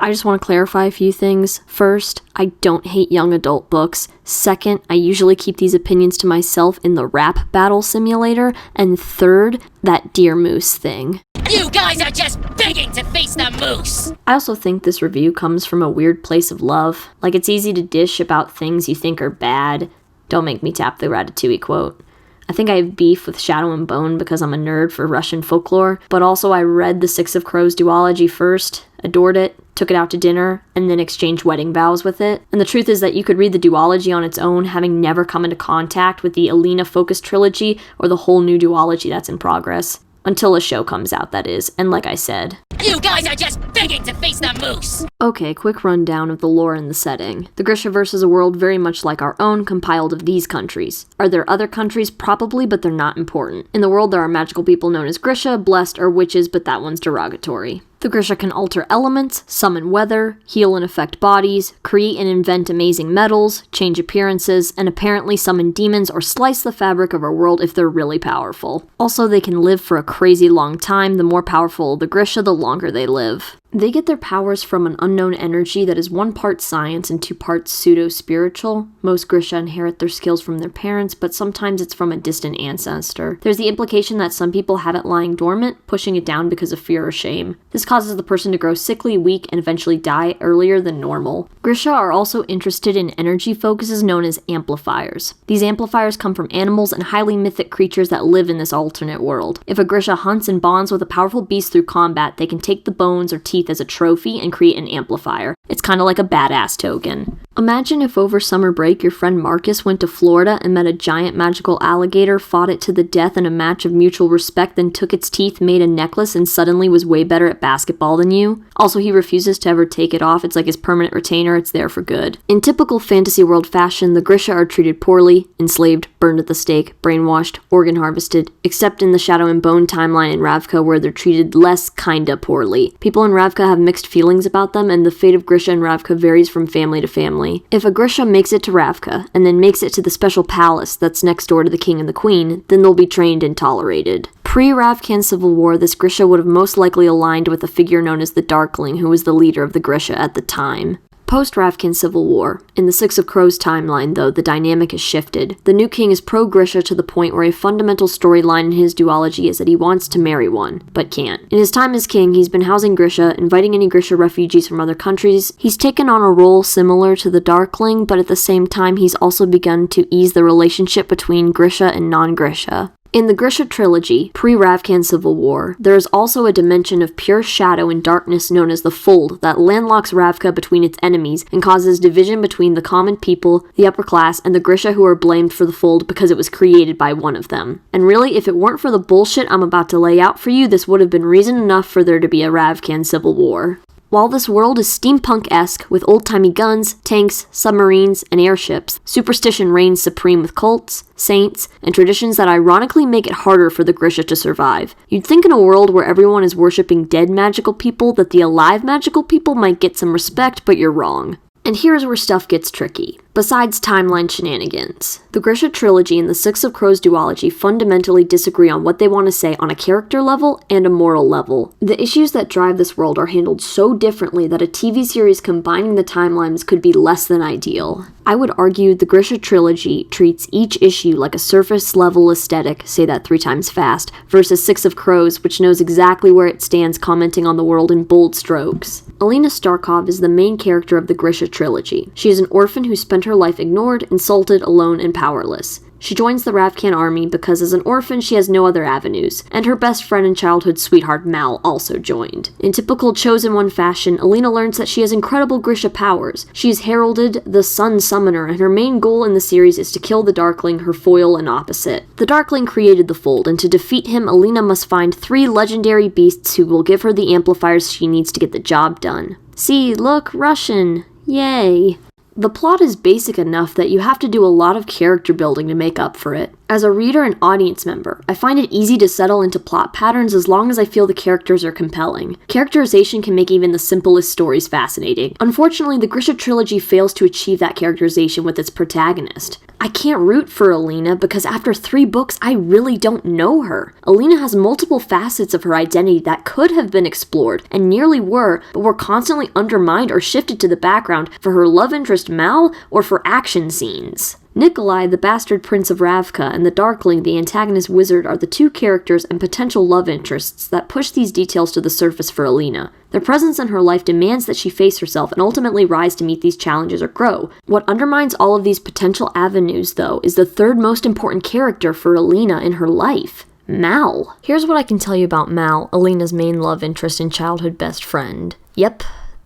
I just want to clarify a few things. First, I don't hate young adult books. Second, I usually keep these opinions to myself in the rap battle simulator. And third, that deer moose thing. You guys are just begging to face the moose! I also think this review comes from a weird place of love. Like, it's easy to dish about things you think are bad. Don't make me tap the Ratatouille quote. I think I have beef with Shadow and Bone because I'm a nerd for Russian folklore, but also I read the Six of Crows duology first, adored it, took it out to dinner, and then exchanged wedding vows with it. And the truth is that you could read the duology on its own, having never come into contact with the Alina-focused trilogy or the whole new duology that's in progress. Until a show comes out, that is, and like I said. You guys are just begging to face the moose! Okay, quick rundown of the lore and the setting. The Grishaverse is a world very much like our own, compiled of these countries. Are there other countries? Probably, but they're not important. In the world, there are magical people known as Grisha, blessed, or witches, but that one's derogatory. The Grisha can alter elements, summon weather, heal and affect bodies, create and invent amazing metals, change appearances, and apparently summon demons or slice the fabric of our world if they're really powerful. Also, they can live for a crazy long time. The more powerful the Grisha, the longer they live. They get their powers from an unknown energy that is 1 part science and 2 parts pseudo-spiritual. Most Grisha inherit their skills from their parents, but sometimes it's from a distant ancestor. There's the implication that some people have it lying dormant, pushing it down because of fear or shame. This causes the person to grow sickly, weak, and eventually die earlier than normal. Grisha are also interested in energy focuses known as amplifiers. These amplifiers come from animals and highly mythic creatures that live in this alternate world. If a Grisha hunts and bonds with a powerful beast through combat, they can take the bones or teeth as a trophy and create an amplifier. It's kind of like a badass token. Imagine if over summer break your friend Marcus went to Florida and met a giant magical alligator, fought it to the death in a match of mutual respect, then took its teeth, made a necklace, and suddenly was way better at basketball than you. Also, he refuses to ever take it off. It's like his permanent retainer. It's there for good. In typical fantasy world fashion, the Grisha are treated poorly, enslaved, burned at the stake, brainwashed, organ harvested, except in the Shadow and Bone timeline in Ravka where they're treated less kinda poorly. People in Ravka have mixed feelings about them, and the fate of Grisha in Ravka varies from family to family. If a Grisha makes it to Ravka, and then makes it to the special palace that's next door to the king and the queen, then they'll be trained and tolerated. Pre-Ravkan Civil War, this Grisha would have most likely aligned with a figure known as the Darkling, who was the leader of the Grisha at the time. Post-Ravkan Civil War, in the Six of Crows timeline though, the dynamic has shifted. The new king is pro-Grisha to the point where a fundamental storyline in his duology is that he wants to marry one, but can't. In his time as king, he's been housing Grisha, inviting any Grisha refugees from other countries. He's taken on a role similar to the Darkling, but at the same time he's also begun to ease the relationship between Grisha and non-Grisha. In the Grisha Trilogy, pre-Ravkan Civil War, there is also a dimension of pure shadow and darkness known as the Fold that landlocks Ravka between its enemies and causes division between the common people, the upper class, and the Grisha who are blamed for the Fold because it was created by one of them. And really, if it weren't for the bullshit I'm about to lay out for you, this would have been reason enough for there to be a Ravkan Civil War. While this world is steampunk-esque with old-timey guns, tanks, submarines, and airships, superstition reigns supreme with cults, saints, and traditions that ironically make it harder for the Grisha to survive. You'd think in a world where everyone is worshipping dead magical people that the alive magical people might get some respect, but you're wrong. And here's where stuff gets tricky. Besides timeline shenanigans, the Grisha Trilogy and the Six of Crows duology fundamentally disagree on what they want to say on a character level and a moral level. The issues that drive this world are handled so differently that a TV series combining the timelines could be less than ideal. I would argue the Grisha Trilogy treats each issue like a surface-level aesthetic, say that 3 times fast, versus Six of Crows, which knows exactly where it stands, commenting on the world in bold strokes. Alina Starkov is the main character of the Grisha Trilogy. She is an orphan who spent her life ignored, insulted, alone, and powerless. She joins the Ravkan army because as an orphan she has no other avenues, and her best friend and childhood sweetheart Mal also joined. In typical Chosen One fashion, Alina learns that she has incredible Grisha powers. She is heralded the Sun Summoner, and her main goal in the series is to kill the Darkling, her foil and opposite. The Darkling created the Fold, and to defeat him, Alina must find 3 legendary beasts who will give her the amplifiers she needs to get the job done. See, look, Russian! Yay! The plot is basic enough that you have to do a lot of character building to make up for it. As a reader and audience member, I find it easy to settle into plot patterns as long as I feel the characters are compelling. Characterization can make even the simplest stories fascinating. Unfortunately, the Grisha trilogy fails to achieve that characterization with its protagonist. I can't root for Alina because after 3 books, I really don't know her. Alina has multiple facets of her identity that could have been explored, and nearly were, but were constantly undermined or shifted to the background for her love interest Mal or for action scenes. Nikolai, the bastard prince of Ravka, and the Darkling, the antagonist wizard, are the 2 characters and potential love interests that push these details to the surface for Alina. Their presence in her life demands that she face herself and ultimately rise to meet these challenges or grow. What undermines all of these potential avenues, though, is the 3rd most important character for Alina in her life. Mal. Here's what I can tell you about Mal, Alina's main love interest and childhood best friend. Yep,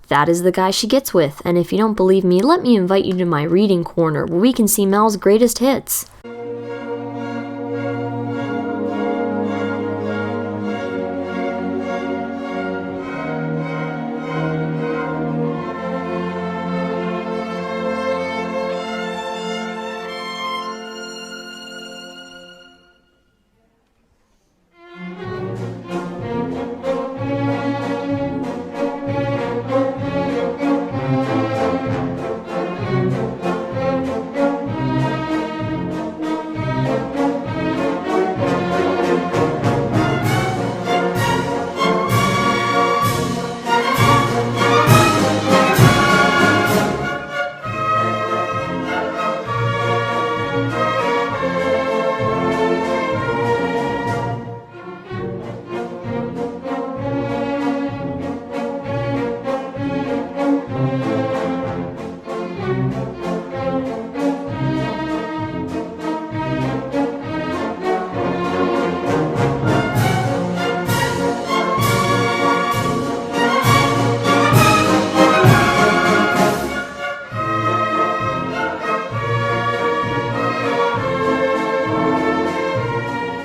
that is the guy she gets with, and if you don't believe me, let me invite you to my reading corner where we can see Mal's greatest hits.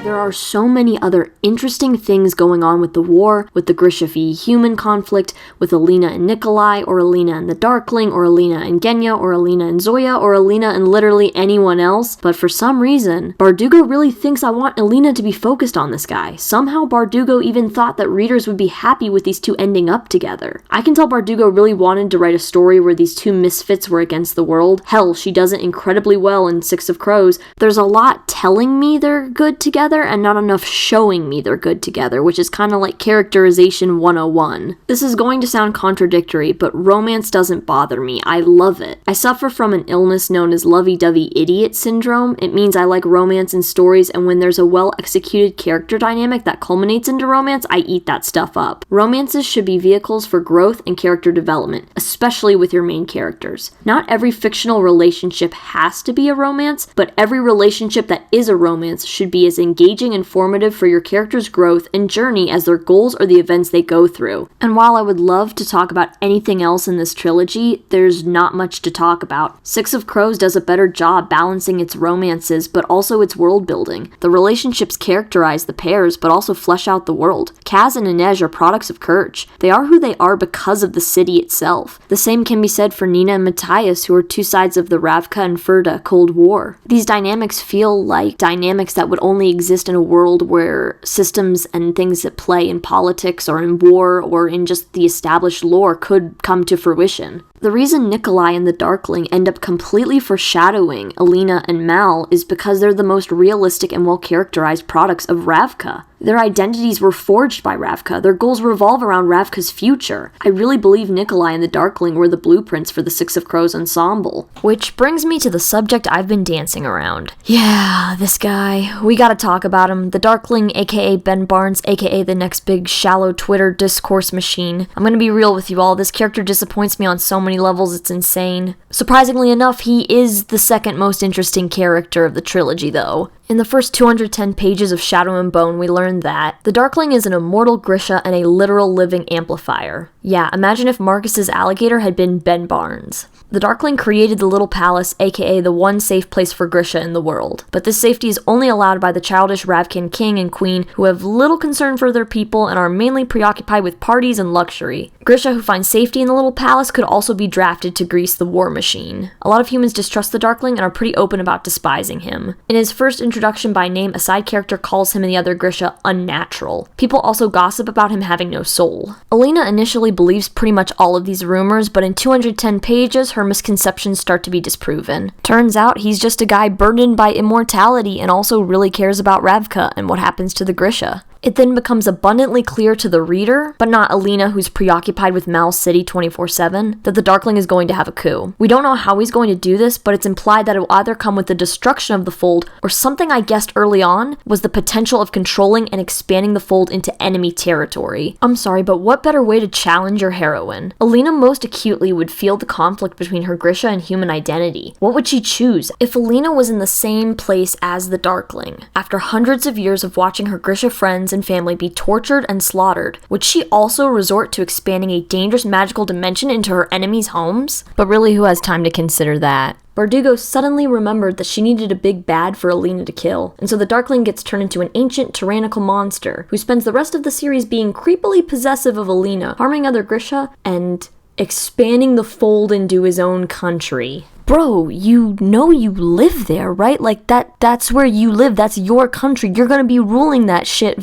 There are so many other interesting things going on with the war, with the Grisha v. human conflict, with Alina and Nikolai, or Alina and the Darkling, or Alina and Genya, or Alina and Zoya, or Alina and literally anyone else, but for some reason, Bardugo really thinks I want Alina to be focused on this guy. Somehow Bardugo even thought that readers would be happy with these 2 ending up together. I can tell Bardugo really wanted to write a story where these 2 misfits were against the world. Hell, she does it incredibly well in Six of Crows. There's a lot telling me they're good together, and not enough showing me they're good together, which is kind of like Characterization 101. This is going to sound contradictory, but romance doesn't bother me. I love it. I suffer from an illness known as lovey-dovey idiot syndrome. It means I like romance in stories, and when there's a well-executed character dynamic that culminates into romance, I eat that stuff up. Romances should be vehicles for growth and character development, especially with your main characters. Not every fictional relationship has to be a romance, but every relationship that is a romance should be as engaging and formative for your character's growth and journey as their goals or the events they go through. And while I would love to talk about anything else in this trilogy, there's not much to talk about. Six of Crows does a better job balancing its romances, but also its world building. The relationships characterize the pairs, but also flesh out the world. Kaz and Inej are products of Courage. They are who they are because of the city itself. The same can be said for Nina and Matthias, who are 2 sides of the Ravka and Ferda Cold War. These dynamics feel like dynamics that would only exist in a world where systems and things at play in politics or in war or in just the established lore could come to fruition. The reason Nikolai and the Darkling end up completely foreshadowing Alina and Mal is because they're the most realistic and well-characterized products of Ravka. Their identities were forged by Ravka. Their goals revolve around Ravka's future. I really believe Nikolai and the Darkling were the blueprints for the Six of Crows ensemble. Which brings me to the subject I've been dancing around. Yeah, this guy. We gotta talk about him. The Darkling, aka Ben Barnes, aka the next big shallow Twitter discourse machine. I'm gonna be real with you all. This character disappoints me on so many levels, it's insane. Surprisingly enough, he is the second most interesting character of the trilogy, though. In the first 210 pages of Shadow and Bone, we learn that the Darkling is an immortal Grisha and a literal living amplifier. Yeah, imagine if Marcus's alligator had been Ben Barnes. The Darkling created the Little Palace, aka the one safe place for Grisha in the world. But this safety is only allowed by the childish Ravkan king and queen who have little concern for their people and are mainly preoccupied with parties and luxury. Grisha, who finds safety in the Little Palace, could also be drafted to grease the war machine. A lot of humans distrust the Darkling and are pretty open about despising him. In his first introduction by name, a side character calls him and the other Grisha unnatural. People also gossip about him having no soul. Alina initially believes pretty much all of these rumors, but in 210 pages, her misconceptions start to be disproven. Turns out he's just a guy burdened by immortality and also really cares about Ravka and what happens to the Grisha. It then becomes abundantly clear to the reader, but not Alina who's preoccupied with Mal City 24/7, that the Darkling is going to have a coup. We don't know how he's going to do this, but it's implied that it will either come with the destruction of the fold, or something I guessed early on was the potential of controlling and expanding the fold into enemy territory. I'm sorry, but what better way to challenge your heroine? Alina most acutely would feel the conflict between her Grisha and human identity. What would she choose? If Alina was in the same place as the Darkling, after hundreds of years of watching her Grisha friends and family be tortured and slaughtered, would she also resort to expanding a dangerous magical dimension into her enemies' homes? But really, who has time to consider that? Bardugo suddenly remembered that she needed a big bad for Alina to kill, and so the Darkling gets turned into an ancient tyrannical monster, who spends the rest of the series being creepily possessive of Alina, harming other Grisha, and expanding the fold into his own country. Bro, you know you live there, right? Like, that's where you live. That's your country. You're gonna be ruling that shit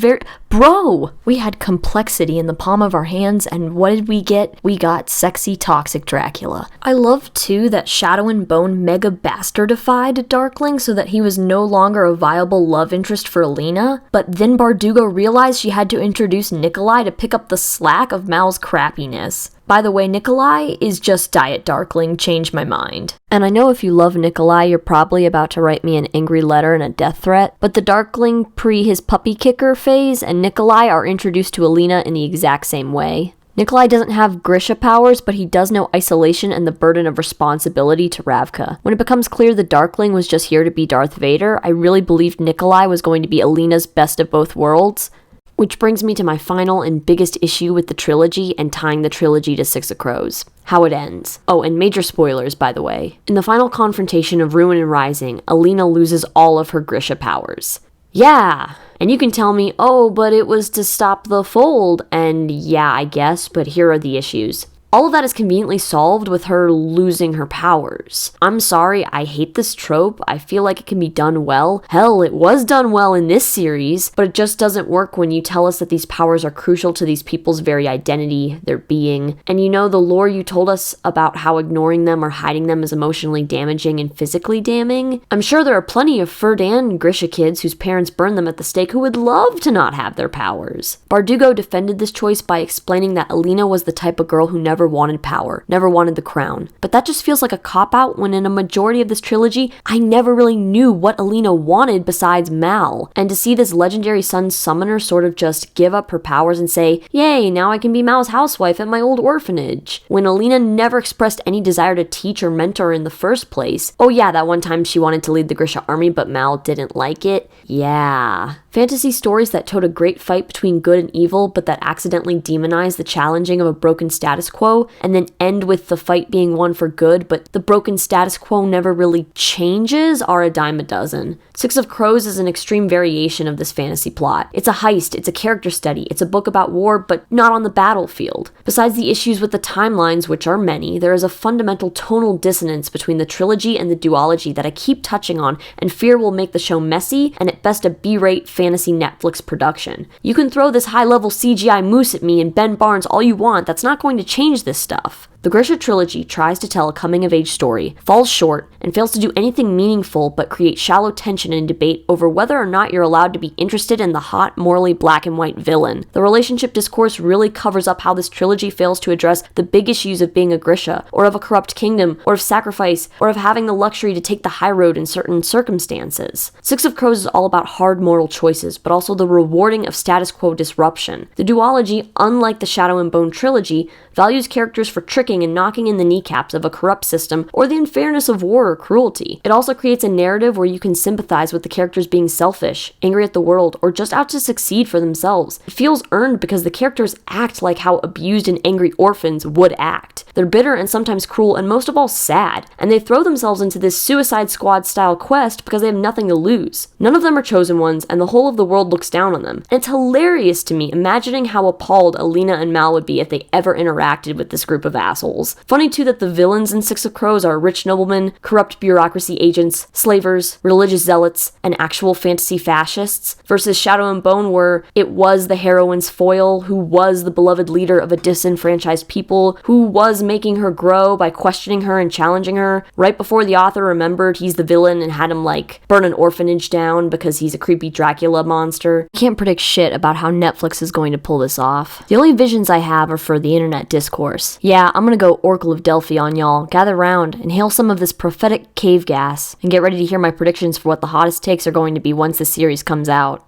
Bro! We had complexity in the palm of our hands, and what did we get? We got sexy, toxic Dracula. I love, too, that Shadow and Bone mega bastardified Darkling so that he was no longer a viable love interest for Alina, but then Bardugo realized she had to introduce Nikolai to pick up the slack of Mal's crappiness. By the way, Nikolai is just Diet Darkling, changed my mind. And I know if you love Nikolai, you're probably about to write me an angry letter and a death threat, but the Darkling pre his puppy kicker phase and Nikolai are introduced to Alina in the exact same way. Nikolai doesn't have Grisha powers, but he does know isolation and the burden of responsibility to Ravka. When it becomes clear the Darkling was just here to be Darth Vader, I really believed Nikolai was going to be Alina's best of both worlds. Which brings me to my final and biggest issue with the trilogy and tying the trilogy to Six of Crows. How it ends. Oh, and major spoilers, by the way. In the final confrontation of Ruin and Rising, Alina loses all of her Grisha powers. Yeah! And you can tell me, oh, but it was to stop the fold, and yeah, I guess, but here are the issues. All of that is conveniently solved with her losing her powers. I'm sorry, I hate this trope. I feel like it can be done well. Hell, it was done well in this series, but it just doesn't work when you tell us that these powers are crucial to these people's very identity, their being. And you know, the lore you told us about how ignoring them or hiding them is emotionally damaging and physically damning? I'm sure there are plenty of Ferdinand Grisha kids whose parents burned them at the stake who would love to not have their powers. Bardugo defended this choice by explaining that Alina was the type of girl who never wanted power, never wanted the crown. But that just feels like a cop-out when in a majority of this trilogy, I never really knew what Alina wanted besides Mal. And to see this legendary sun summoner sort of just give up her powers and say, yay, now I can be Mal's housewife at my old orphanage, when Alina never expressed any desire to teach or mentor in the first place. Oh yeah, that one time she wanted to lead the Grisha army, but Mal didn't like it. Yeah. Fantasy stories that told a great fight between good and evil, but that accidentally demonize the challenging of a broken status quo, and then end with the fight being won for good, but the broken status quo never really changes, are a dime a dozen. Six of Crows is an extreme variation of this fantasy plot. It's a heist, it's a character study, it's a book about war, but not on the battlefield. Besides the issues with the timelines, which are many, there is a fundamental tonal dissonance between the trilogy and the duology that I keep touching on, and fear will make the show messy, and at best a B-rate fantasy Netflix production. You can throw this high-level CGI moose at me and Ben Barnes all you want, that's not going to change this stuff. The Grisha trilogy tries to tell a coming-of-age story, falls short, and fails to do anything meaningful but create shallow tension and debate over whether or not you're allowed to be interested in the hot, morally black and white villain. The relationship discourse really covers up how this trilogy fails to address the big issues of being a Grisha, or of a corrupt kingdom, or of sacrifice, or of having the luxury to take the high road in certain circumstances. Six of Crows is all about hard moral choices, but also the rewarding of status quo disruption. The duology, unlike the Shadow and Bone trilogy, values characters for tricking striking and knocking in the kneecaps of a corrupt system or the unfairness of war or cruelty. It also creates a narrative where you can sympathize with the characters being selfish, angry at the world, or just out to succeed for themselves. It feels earned because the characters act like how abused and angry orphans would act. They're bitter and sometimes cruel and most of all sad, and they throw themselves into this Suicide Squad style quest because they have nothing to lose. None of them are chosen ones, and the whole of the world looks down on them. And it's hilarious to me imagining how appalled Alina and Mal would be if they ever interacted with this group of assholes. Funny too that the villains in Six of Crows are rich noblemen, corrupt bureaucracy agents, slavers, religious zealots, and actual fantasy fascists, versus Shadow and Bone where it was the heroine's foil, who was the beloved leader of a disenfranchised people, who was making her grow by questioning her and challenging her, right before the author remembered he's the villain and had him, burn an orphanage down because he's a creepy Dracula monster. I can't predict shit about how Netflix is going to pull this off. The only visions I have are for the internet discourse. Yeah, I'm gonna go Oracle of Delphi on y'all. Gather round, inhale some of this prophetic cave gas, and get ready to hear my predictions for what the hottest takes are going to be once the series comes out.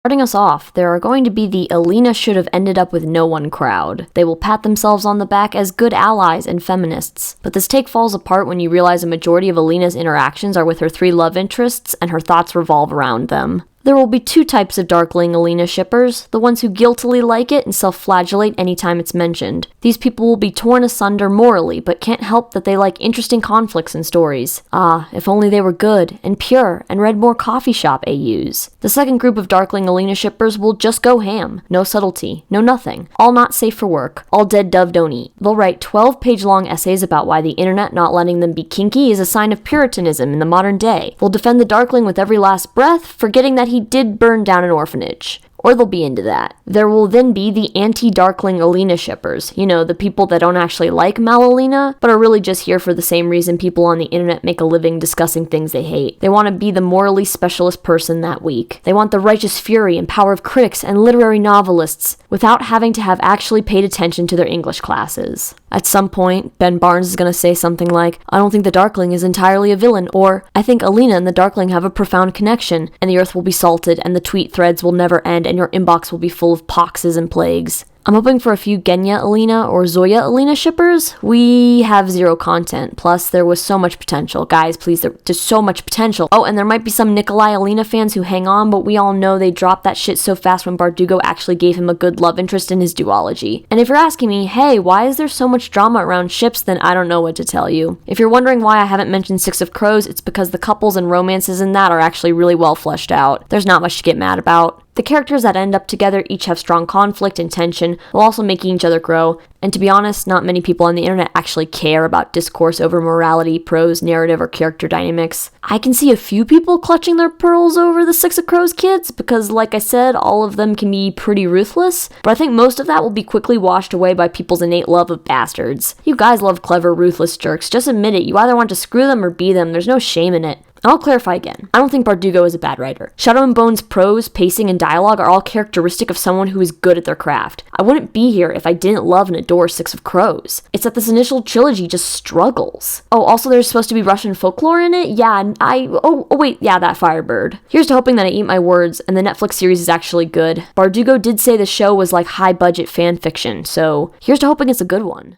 Starting us off, there are going to be the Alina should have ended up with no one crowd. They will pat themselves on the back as good allies and feminists. But this take falls apart when you realize a majority of Alina's interactions are with her 3 love interests and her thoughts revolve around them. There will be 2 types of Darkling Alina shippers, the ones who guiltily like it and self-flagellate anytime it's mentioned. These people will be torn asunder morally, but can't help that they like interesting conflicts and stories. Ah, if only they were good, and pure, and read more coffee shop AUs. The second group of Darkling Alina shippers will just go ham. No subtlety, no nothing. All not safe for work. All dead dove don't eat. They'll write 12-page-long essays about why the internet not letting them be kinky is a sign of puritanism in the modern day. They'll defend the Darkling with every last breath, forgetting that he did burn down an orphanage. Or they'll be into that. There will then be the anti-Darkling Alina shippers. You know, the people that don't actually like Mal Alina, but are really just here for the same reason people on the internet make a living discussing things they hate. They want to be the morally specialist person that week. They want the righteous fury and power of critics and literary novelists without having to have actually paid attention to their English classes. At some point, Ben Barnes is going to say something like, I don't think the Darkling is entirely a villain, or I think Alina and the Darkling have a profound connection, and the earth will be salted and the tweet threads will never end and your inbox will be full of poxes and plagues. I'm hoping for a few Genya Alina or Zoya Alina shippers. We have 0 content, plus there was so much potential. Guys, please, there's so much potential. Oh, and there might be some Nikolai Alina fans who hang on, but we all know they dropped that shit so fast when Bardugo actually gave him a good love interest in his duology. And if you're asking me, hey, why is there so much drama around ships, then I don't know what to tell you. If you're wondering why I haven't mentioned Six of Crows, it's because the couples and romances in that are actually really well fleshed out. There's not much to get mad about. The characters that end up together each have strong conflict and tension, while also making each other grow, and to be honest, not many people on the internet actually care about discourse over morality, prose, narrative, or character dynamics. I can see a few people clutching their pearls over the Six of Crows kids, because like I said, all of them can be pretty ruthless, but I think most of that will be quickly washed away by people's innate love of bastards. You guys love clever, ruthless jerks, just admit it, you either want to screw them or be them, there's no shame in it. I'll clarify again. I don't think Bardugo is a bad writer. Shadow and Bone's prose, pacing, and dialogue are all characteristic of someone who is good at their craft. I wouldn't be here if I didn't love and adore Six of Crows. It's that this initial trilogy just struggles. Oh, also there's supposed to be Russian folklore in it? Yeah, that Firebird. Here's to hoping that I eat my words and the Netflix series is actually good. Bardugo did say the show was like high-budget fan fiction, so here's to hoping it's a good one.